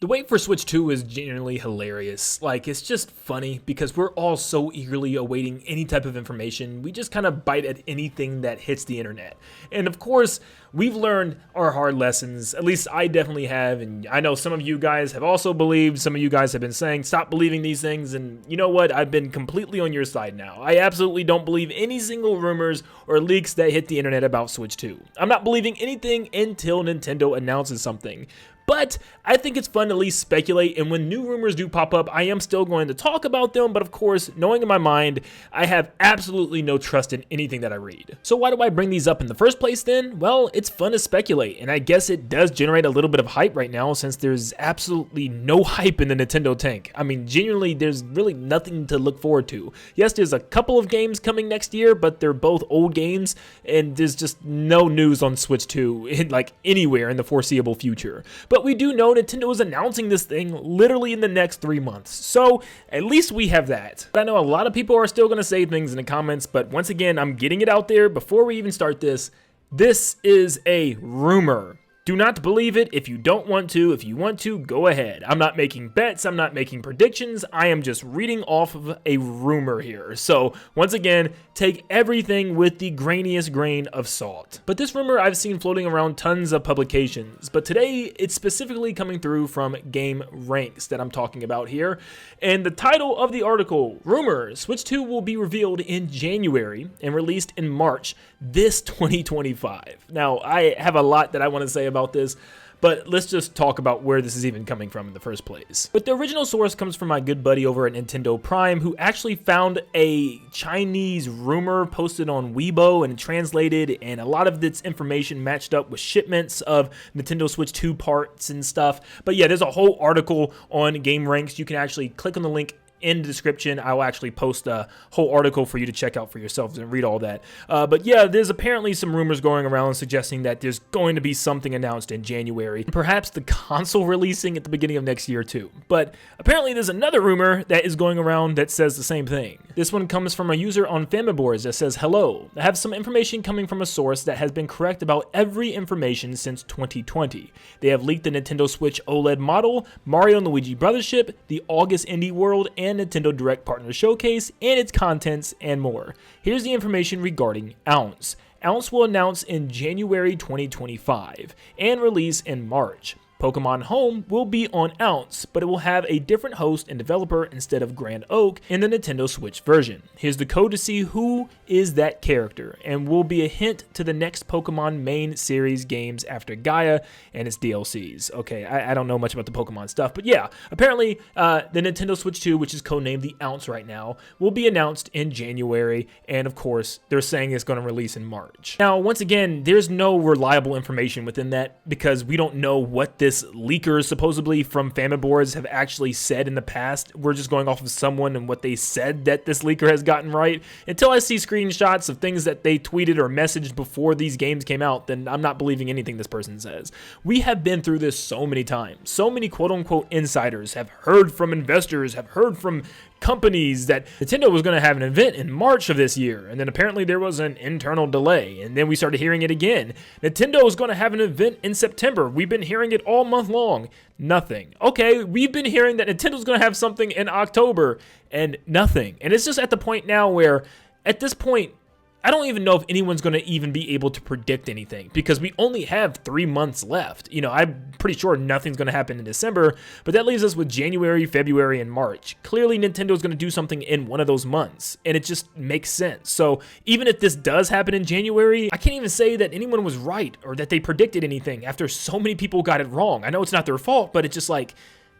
The wait for Switch 2 is genuinely hilarious. Like, it's just funny because we're all so eagerly awaiting any type of information. We just kind of bite at anything that hits the internet. And of course, we've learned our hard lessons. At least I definitely have. And I know some of you guys have also believed. Some of you guys have been saying, stop believing these things. And you know what? I've been completely on your side now. I absolutely don't believe any single rumors or leaks that hit the internet about Switch 2. I'm not believing anything until Nintendo announces something. But I think it's fun to at least speculate, and when new rumors do pop up, I am still going to talk about them, but of course, knowing in my mind, I have absolutely no trust in anything that I read. So why do I bring these up in the first place then? Well, it's fun to speculate, and I guess it does generate a little bit of hype right now since there's absolutely no hype in the Nintendo tank. I mean, genuinely, there's really nothing to look forward to. Yes, there's a couple of games coming next year, but they're both old games, and there's just no news on Switch 2, like anywhere in the foreseeable future. But we do know Nintendo is announcing this thing literally in the next 3 months, so at least we have that. But I know a lot of people are still going to say things in the comments, but once again, I'm getting it out there before we even start this. This is a rumor. Do not believe it if you don't want to. If you want to, go ahead. I'm not making bets. I'm not making predictions. I am just reading off of a rumor here. So once again, take everything with the grainiest grain of salt. But this rumor I've seen floating around tons of publications. But today it's specifically coming through from Game Ranks that I'm talking about here. And the title of the article, Rumor, Switch 2 will be revealed in January and released in March this 2025. Now, I have a lot that I want to say about this, but let's just talk about where this is even coming from in the first place. But the original source comes from my good buddy over at Nintendo Prime, who actually found a Chinese rumor posted on Weibo and translated, and a lot of its information matched up with shipments of Nintendo Switch 2 parts and stuff. But yeah, there's a whole article on Game Ranks. You can actually click on the link in the description. I will actually post a whole article for you to check out for yourselves and read all that. But yeah, there's apparently some rumors going around suggesting that there's going to be something announced in January. Perhaps the console releasing at the beginning of next year too. But apparently there's another rumor that is going around that says the same thing. This one comes from a user on Famiboards that says, hello, I have some information coming from a source that has been correct about every information since 2020. They have leaked the Nintendo Switch OLED model, Mario and Luigi Brothership, the August Indie World, and Nintendo Direct Partner Showcase, and its contents, and more. Here's the information regarding Ounce. Ounce will announce in January 2025 and release in March. Pokemon Home will be on Ounce, but it will have a different host and developer instead of Grand Oak in the Nintendo Switch version. Here's the code to see who is that character, and will be a hint to the next Pokemon main series games after Gaia and its DLCs. Okay, I don't know much about the Pokemon stuff, but yeah, apparently the Nintendo Switch 2, which is codenamed the Ounce right now, will be announced in January, and of course, they're saying it's going to release in March. Now, once again, there's no reliable information within that because we don't know what this leakers supposedly from Famiboards have actually said in the past. We're just going off of someone and what they said that this leaker has gotten right. Until I see screenshots of things that they tweeted or messaged before these games came out, then I'm not believing anything this person says. We have been through this so many times. So many quote-unquote insiders have heard from investors, have heard from companies that Nintendo was going to have an event in March of this year, and then apparently there was an internal delay, and then we started hearing it again. Nintendo is going to have an event in September. We've been hearing it all month long. Nothing. Okay, we've been hearing that Nintendo's going to have something in October, and nothing. And it's just at the point now where, at this point, I don't even know if anyone's going to even be able to predict anything because we only have 3 months left. You know, I'm pretty sure nothing's going to happen in December, but that leaves us with January, February, and March. Clearly, Nintendo's going to do something in one of those months, and it just makes sense. So even if this does happen in January, I can't even say that anyone was right or that they predicted anything after so many people got it wrong. I know it's not their fault, but it's just like,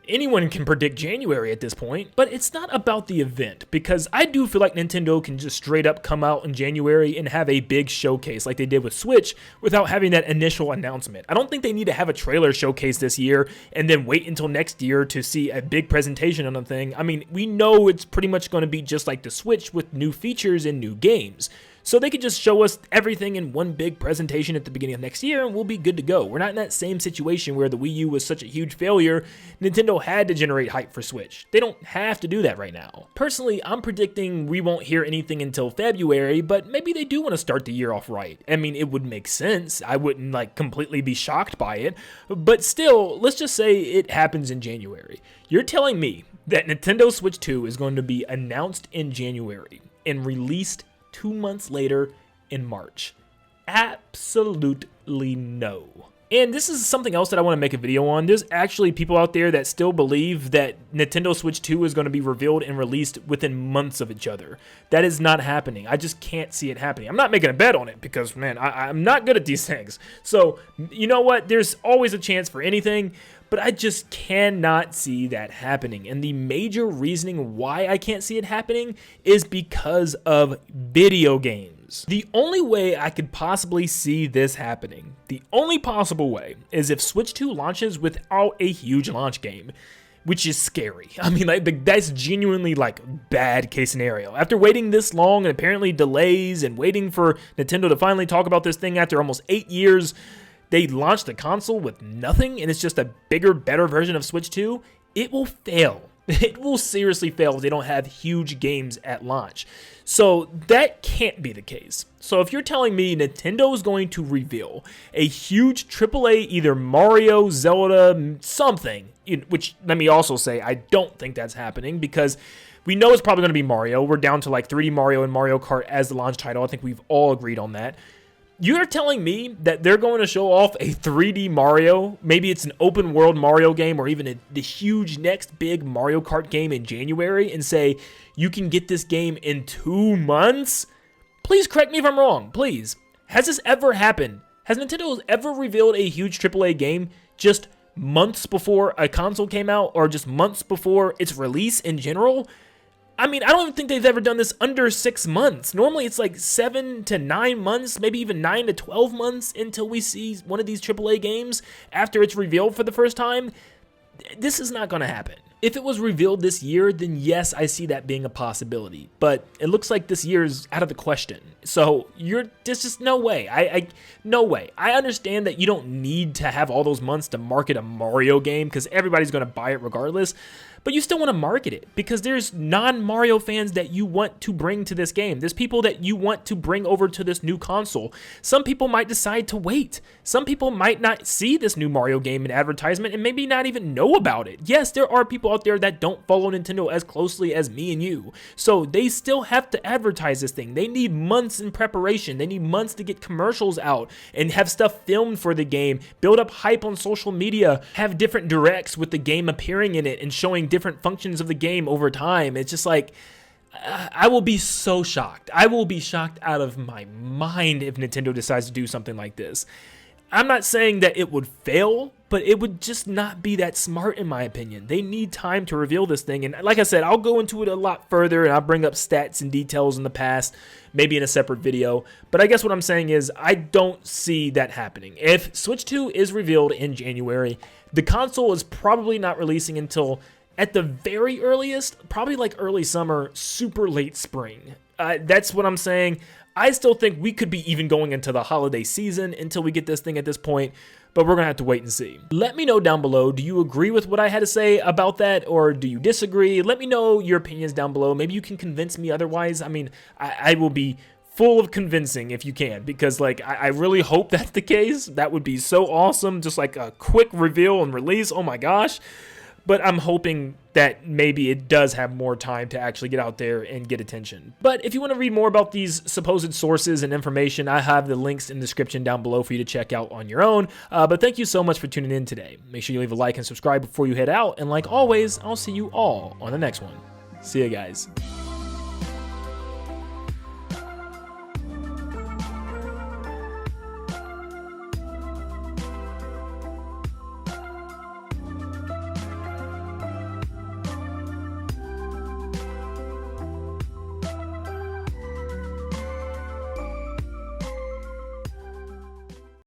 anyone can predict January at this point. But it's not about the event, because I do feel like Nintendo can just straight up come out in January and have a big showcase like they did with Switch without having that initial announcement. I don't think they need to have a trailer showcase this year and then wait until next year to see a big presentation on the thing. I mean, we know it's pretty much going to be just like the Switch with new features and new games. So they could just show us everything in one big presentation at the beginning of next year and we'll be good to go. We're not in that same situation where the Wii U was such a huge failure, Nintendo had to generate hype for Switch. They don't have to do that right now. Personally, I'm predicting we won't hear anything until February, but maybe they do want to start the year off right. I mean, it would make sense. I wouldn't like completely be shocked by it, but still, let's just say it happens in January. You're telling me that Nintendo Switch 2 is going to be announced in January and released 2 months later in March? Absolutely no. And this is something else that I want to make a video on. There's actually people out there that still believe that Nintendo Switch 2 is going to be revealed and released within months of each other. That is not happening. I just can't see it happening. I'm not making a bet on it because, man, I'm not good at these things. So, you know what? There's always a chance for anything, but I just cannot see that happening. And the major reasoning why I can't see it happening is because of video games. The only way I could possibly see this happening, the only possible way, is if Switch 2 launches without a huge launch game, which is scary. I mean, like, that's genuinely, like, bad case scenario. After waiting this long and apparently delays and waiting for Nintendo to finally talk about this thing after almost 8 years, they launched the console with nothing and it's just a bigger, better version of Switch 2, it will fail. It will seriously fail if they don't have huge games at launch. So that can't be the case. So if you're telling me Nintendo is going to reveal a huge AAA, either Mario, Zelda, something, which let me also say, I don't think that's happening because we know it's probably going to be Mario. We're down to like 3D Mario and Mario Kart as the launch title. I think we've all agreed on that. You're telling me that they're going to show off a 3D Mario, maybe it's an open world Mario game or even the huge next big Mario Kart game in January and say, you can get this game in 2 months? Please correct me if I'm wrong, please. Has this ever happened? Has Nintendo ever revealed a huge AAA game just months before a console came out or just months before its release in general? I mean, I don't even think they've ever done this under 6 months. Normally, it's like 7 to 9 months, maybe even 9 to 12 months until we see one of these AAA games after it's revealed for the first time. This is not going to happen. If it was revealed this year, then yes, I see that being a possibility. But it looks like this year is out of the question. So there's just no way. No way. I understand that you don't need to have all those months to market a Mario game because everybody's going to buy it regardless. But you still want to market it because there's non-Mario fans that you want to bring to this game. There's people that you want to bring over to this new console. Some people might decide to wait. Some people might not see this new Mario game in advertisement and maybe not even know about it. Yes, there are people out there that don't follow Nintendo as closely as me and you. So they still have to advertise this thing. They need months in preparation. They need months to get commercials out and have stuff filmed for the game, build up hype on social media, have different directs with the game appearing in it and showing different functions of the game over time. It's just like, I will be so shocked. I will be shocked out of my mind if Nintendo decides to do something like this. I'm not saying that it would fail, but it would just not be that smart in my opinion. They need time to reveal this thing. And like I said, I'll go into it a lot further and I'll bring up stats and details in the past, maybe in a separate video. But I guess what I'm saying is I don't see that happening. If Switch 2 is revealed in January, the console is probably not releasing until at the very earliest, probably like early summer, super late spring. That's what I'm saying. I still think we could be even going into the holiday season until we get this thing at this point, but we're going to have to wait and see. Let me know down below, do you agree with what I had to say about that, or do you disagree? Let me know your opinions down below. Maybe you can convince me otherwise. I mean, I will be full of convincing if you can, because like I really hope that's the case. That would be so awesome, just like a quick reveal and release. Oh my gosh. But I'm hoping that maybe it does have more time to actually get out there and get attention. But if you want to read more about these supposed sources and information, I have the links in the description down below for you to check out on your own. But thank you so much for tuning in today. Make sure you leave a like and subscribe before you head out. And like always, I'll see you all on the next one. See you guys.